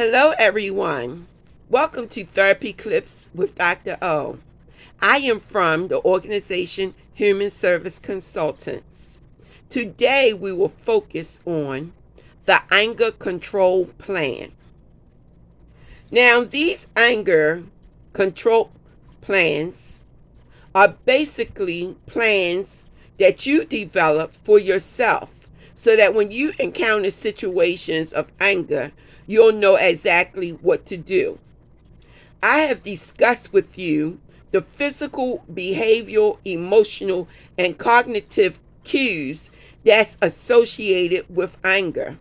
Hello, everyone. Welcome to Therapy Clips with Dr. O. I am from the organization Human Service Consultants. Today, we will focus on the anger control plan. Now, these anger control plans are basically plans that you develop for yourself so that when you encounter situations of anger, you'll know exactly what to do. I have discussed with you the physical, behavioral, emotional, and cognitive cues that's associated with anger.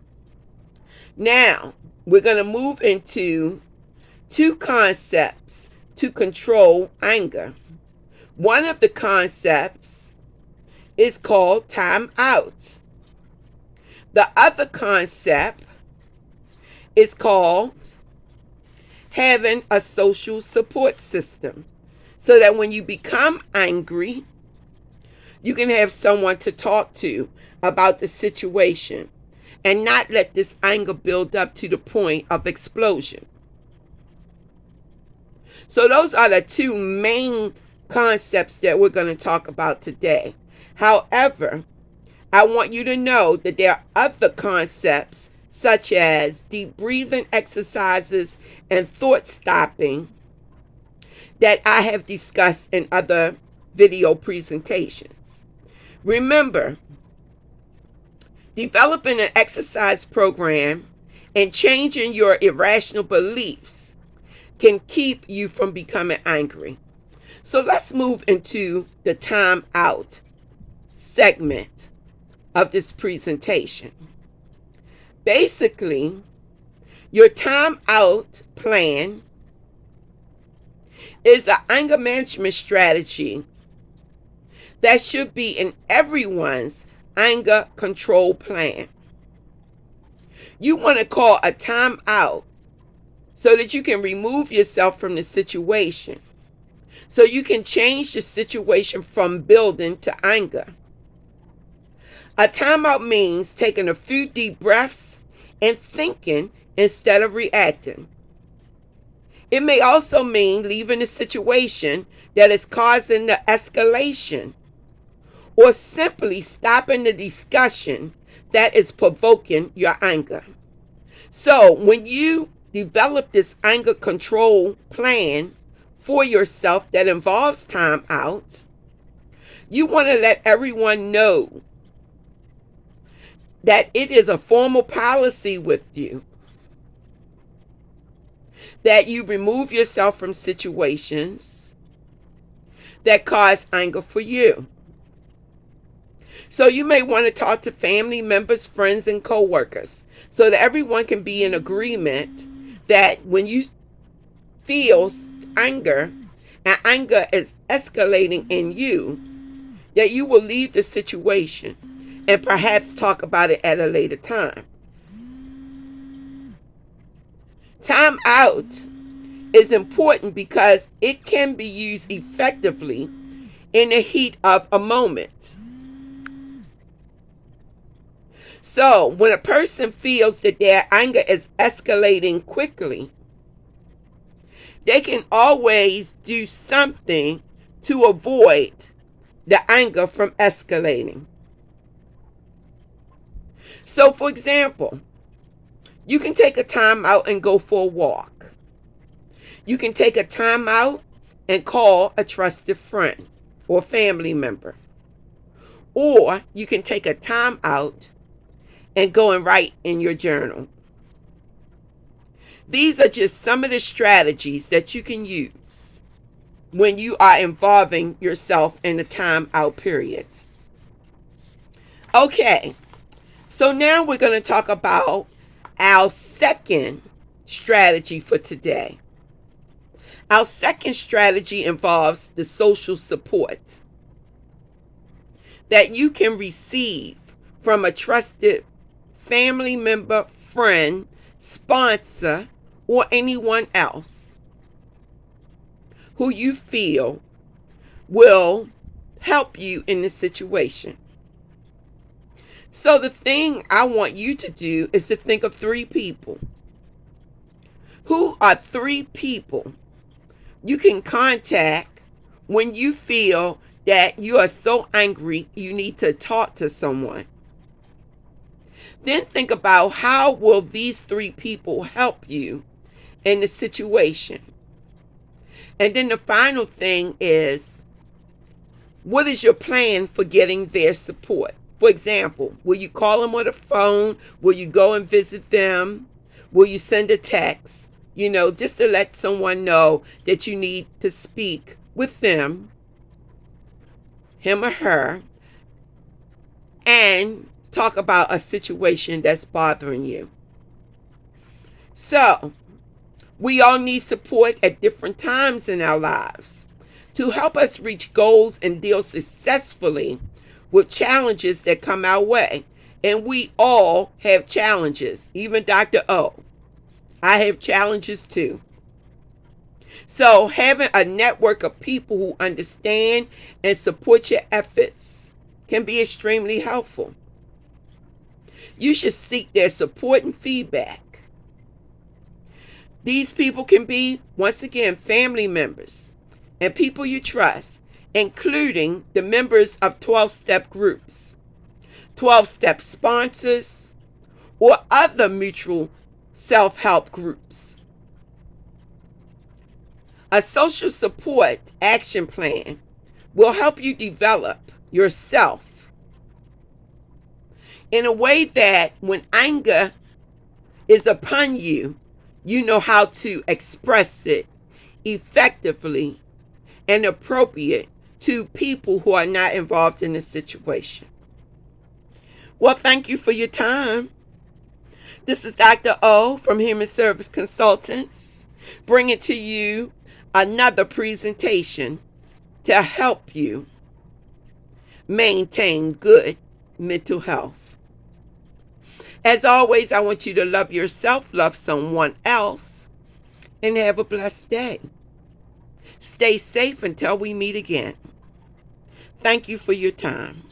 Now, we're going to move into two concepts to control anger. One of the concepts is called time out. The other concept is called having a social support system, so that when you become angry, you can have someone to talk to about the situation and not let this anger build up to the point of explosion. So those are the two main concepts that we're going to talk about today. However, I want you to know that there are other concepts such as deep breathing exercises and thought stopping that I have discussed in other video presentations. Remember, developing an exercise program and changing your irrational beliefs can keep you from becoming angry. So let's move into the time out segment of this presentation. Basically, your time out plan is an anger management strategy that should be in everyone's anger control plan. You want to call a time out so that you can remove yourself from the situation, so you can change the situation from building to anger. A timeout means taking a few deep breaths and thinking instead of reacting. It may also mean leaving a situation that is causing the escalation, or simply stopping the discussion that is provoking your anger. So when you develop this anger control plan for yourself that involves time out, you want to let everyone know that it is a formal policy with you that you remove yourself from situations that cause anger for you. So you may want to talk to family members, friends, and coworkers so that everyone can be in agreement that when you feel anger and anger is escalating in you, that you will leave the situation and perhaps talk about it at a later time. Time out is important because it can be used effectively in the heat of a moment. So when a person feels that their anger is escalating quickly, they can always do something to avoid the anger from escalating. So, for example, you can take a time out and go for a walk. You can take a time out and call a trusted friend or family member. Or you can take a time out and go and write in your journal. These are just some of the strategies that you can use when you are involving yourself in a time out period. Okay. So now we're going to talk about our second strategy for today. Our second strategy involves the social support that you can receive from a trusted family member, friend, sponsor, or anyone else who you feel will help you in the situation. So the thing I want you to do is to think of 3 people Who are 3 people you can contact when you feel that you are so angry you need to talk to someone? Then think about how will these 3 people help you in the situation. And then the final thing is, what is your plan for getting their support? For example, will you call them on the phone? Will you go and visit them? Will you send a text? Just to let someone know that you need to speak with them, him or her, and talk about a situation that's bothering you. So, we all need support at different times in our lives to help us reach goals and deal successfully with challenges that come our way. And we all have challenges, even Dr. O. I have challenges too. So having a network of people who understand and support your efforts can be extremely helpful. You should seek their support and feedback. These people can be, once again, family members and people you trust, including the members of 12-step groups, 12-step sponsors, or other mutual self-help groups. A social support action plan will help you develop yourself in a way that when anger is upon you, you know how to express it effectively and appropriate to people who are not involved in the situation. Well, thank you for your time. This is Dr. O from Human Service Consultants, bringing to you another presentation to help you maintain good mental health. As always, I want you to love yourself, love someone else, and have a blessed day. Stay safe until we meet again. Thank you for your time.